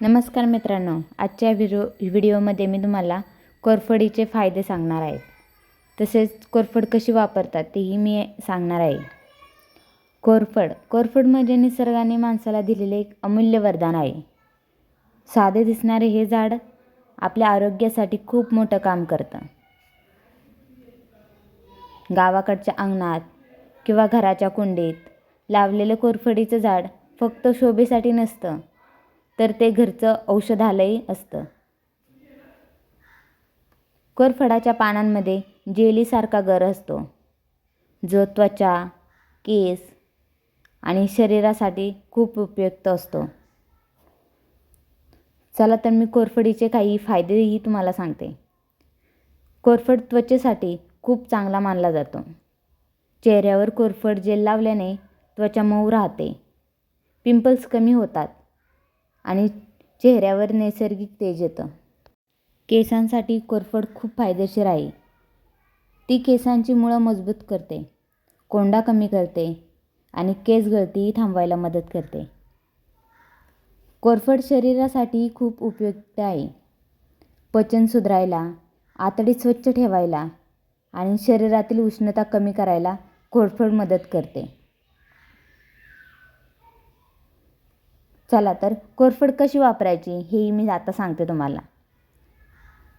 नमस्कार मित्रांनो, आजच्या व्हिडिओमध्ये मी तुम्हाला कोरफडीचे फायदे सांगणार आहे. तसेच कोरफड कशी वापरतात तेही मी सांगणार आहे. कोरफड म्हणजे निसर्गाने माणसाला दिलेले एक अमूल्य वरदान आहे. साधे दिसणारे हे झाड आपल्या आरोग्यासाठी खूप मोठं काम करतं. गावाकडच्या अंगणात किंवा घराच्या कुंडीत लावलेलं कोरफडीचं झाड फक्त शोभेसाठी नसतं, तर ते घरचं औषधालय असतं. कोरफडाच्या पानांमध्ये जेलीसारखा गर असतो, जो त्वचा, केस आणि शरीरासाठी खूप उपयुक्त असतो. चला तर मी कोरफडीचे काही फायदेही तुम्हाला सांगते. कोरफड त्वचेसाठी खूप चांगला मानला जातो. चेहऱ्यावर कोरफड जेल लावल्याने त्वचा मऊ राहते, पिंपल्स कमी होतात आणि चेहऱ्यावर नैसर्गिक तेज येतं. केसांसाठी कोरफड खूप फायदेशीर आहे. ती केसांची मुळं मजबूत करते, कोंडा कमी करते आणि केस गळतीही थांबवायला मदत करते. कोरफड शरीरासाठी खूप उपयुक्त आहे. पचन सुधारायला, आतडी स्वच्छ ठेवायला आणि शरीरातील उष्णता कमी करायला कोरफड मदत करते. चला तर कोरफड कशी वापरायची हेही मी आता सांगते तुम्हाला.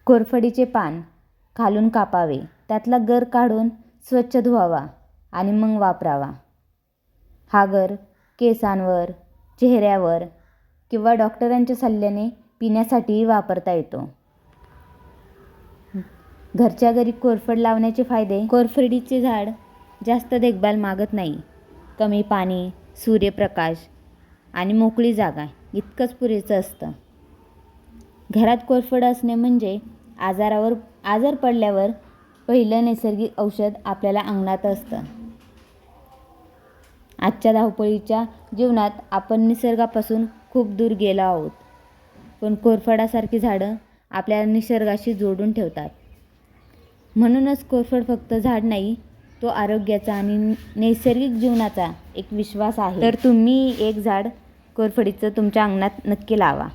कोरफडीचे पान खालून कापावे, त्यातला गर काढून स्वच्छ धुवावा आणि मग वापरावा. हा गर केसांवर, चेहऱ्यावर किंवा डॉक्टरांच्या सल्ल्याने पिण्यासाठीही वापरता येतो. घरच्या घरी कोरफड लावण्याचे फायदे. कोरफडीचे झाड जास्त देखभाल मागत नाही. कमी पाणी, सूर्यप्रकाश आणि मोकळी जागा इतकंच पुरेसं असतं. घरात कोरफड असणे म्हणजे आजार पडल्यावर पहिलं नैसर्गिक औषध आपल्याला अंगणात असतं. आजच्या धावपळीच्या जीवनात आपण निसर्गापासून खूप दूर गेलो आहोत, पण कोरफडासारखी झाडं आपल्याला निसर्गाशी जोडून ठेवतात. म्हणूनच कोरफड फक्त झाड नाही, तो आरोग्याचा आणि नैसर्गिक जीवनाचा एक विश्वास आहे. तर तुम्ही एक झाड कोरफडीचं तुमच्या अंगणात नक्की लावा.